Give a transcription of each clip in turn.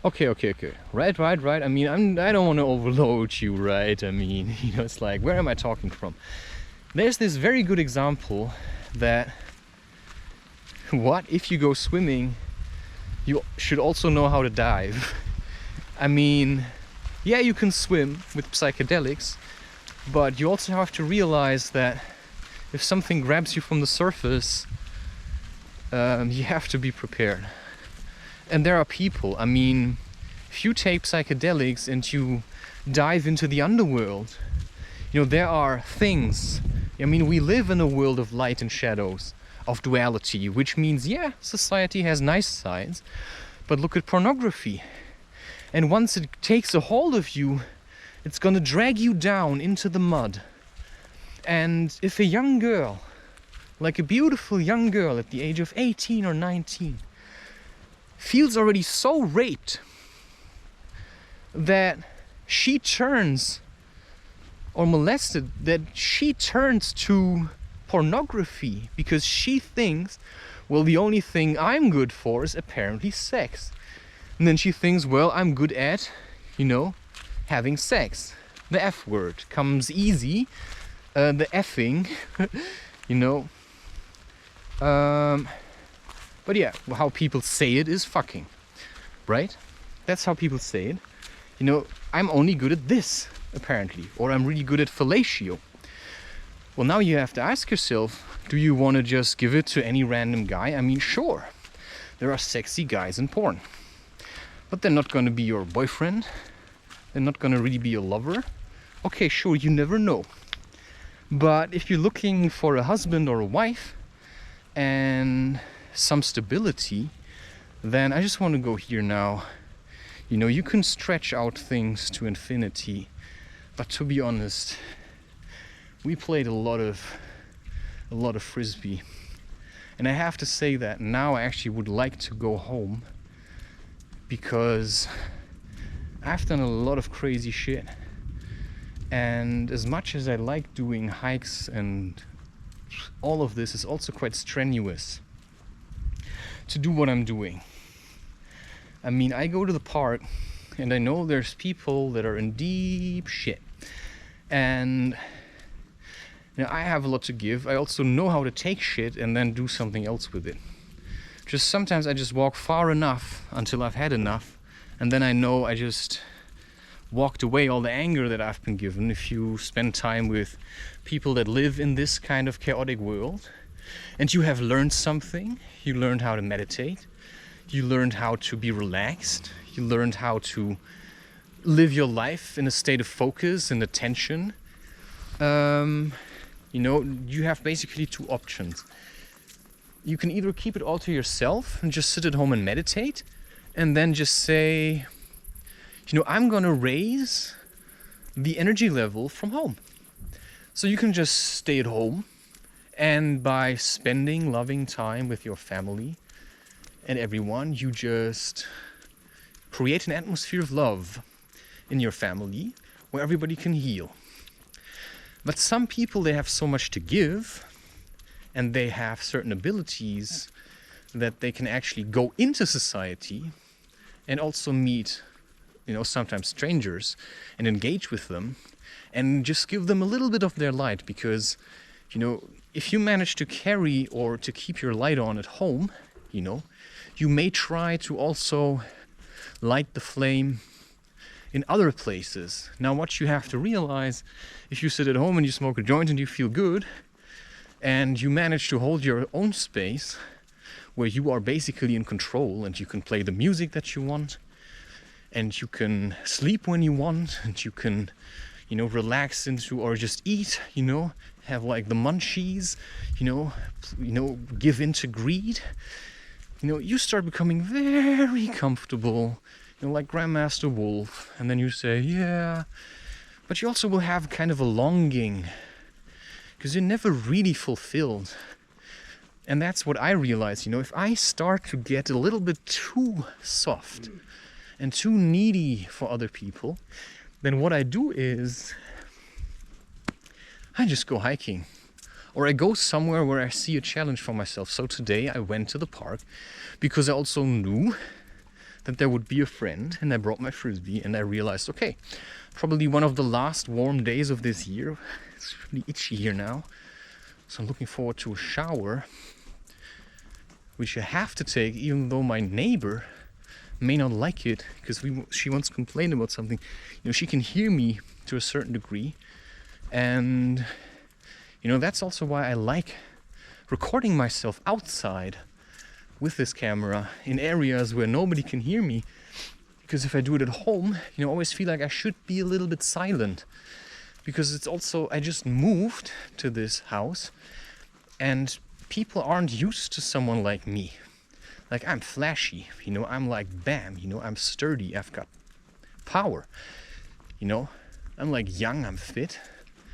Okay. Right. I mean, I don't want to overload you, right? I mean, it's like, where am I talking from? There's this very good example that what if you go swimming, you should also know how to dive. I mean, yeah, you can swim with psychedelics, but you also have to realize that if something grabs you from the surface, you have to be prepared. And there are people, I mean, if you take psychedelics and you dive into the underworld, there are things. I mean, we live in a world of light and shadows, of duality, which means, yeah, society has nice sides, but look at pornography. And once it takes a hold of you, it's gonna drag you down into the mud. And if a young girl, like a beautiful young girl at the age of 18 or 19, feels already so raped that she turns, or molested, that she turns to pornography because she thinks, well, the only thing I'm good for is apparently sex. And then she thinks, well, I'm good at, having sex. The F word comes easy, the effing, But yeah, how people say it is fucking, right? That's how people say it. I'm only good at this, apparently, or I'm really good at fellatio. Well, now you have to ask yourself, do you want to just give it to any random guy? I mean, sure, there are sexy guys in porn, but they're not going to be your boyfriend. They're not going to really be your lover. Okay, sure, you never know. But if you're looking for a husband or a wife and some stability, then I just want to go here now. You can stretch out things to infinity, but to be honest, we played a lot of frisbee, and I have to say that now I actually would like to go home, because I've done a lot of crazy shit, and as much as I like doing hikes and all of this, is also quite strenuous to do what I'm doing. I mean, I go to the park and I know there's people that are in deep shit, and I have a lot to give. I also know how to take shit and then do something else with it. Just sometimes I just walk far enough until I've had enough, and then I know I just walked away all the anger that I've been given. If you spend time with people that live in this kind of chaotic world and you have learned something, you learned how to meditate, you learned how to be relaxed, you learned how to live your life in a state of focus and attention, you have basically two options. You can either keep it all to yourself and just sit at home and meditate, and then just say, I'm gonna raise the energy level from home. So you can just stay at home, and by spending loving time with your family and everyone, you just create an atmosphere of love in your family where everybody can heal. But some people, they have so much to give, and they have certain abilities that they can actually go into society and also meet, sometimes strangers, and engage with them and just give them a little bit of their light. Because, if you manage to carry or to keep your light on at home, you may try to also light the flame in other places. Now, what you have to realize, if you sit at home and you smoke a joint and you feel good, and you manage to hold your own space where you are basically in control, and you can play the music that you want, and you can sleep when you want, and you can, relax into, or just eat, have like the munchies, give into greed, you start becoming very comfortable, like Grandmaster Wolf, and then you say, yeah, but you also will have kind of a longing, because you're never really fulfilled. And that's what I realize, if I start to get a little bit too soft and too needy for other people, then what I do is I just go hiking, or I go somewhere where I see a challenge for myself. So today I went to the park because I also knew that there would be a friend, and I brought my frisbee, and I realized, okay, probably one of the last warm days of this year. It's really itchy here now, so I'm looking forward to a shower, which I have to take, even though my neighbor may not like it, because she once complained about something. You know, she can hear me to a certain degree, and you know, that's also why I like recording myself outside with this camera in areas where nobody can hear me, because if I do it at home, you know, I always feel like I should be a little bit silent, because it's also, I just moved to this house and people aren't used to someone like me. Like, I'm flashy, you know, I'm like bam, you know, I'm sturdy, I've got power, you know, I'm like young, I'm fit,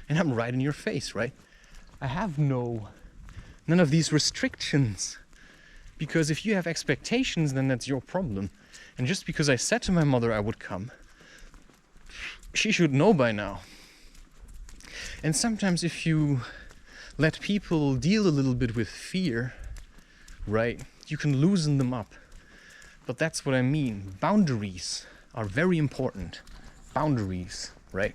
and I'm right in your face, right? I have none of these restrictions, because if you have expectations, then that's your problem. And just because I said to my mother I would come, she should know by now. And sometimes if you let people deal a little bit with fear, right, you can loosen them up. But that's what I mean. Boundaries are very important. Boundaries, right?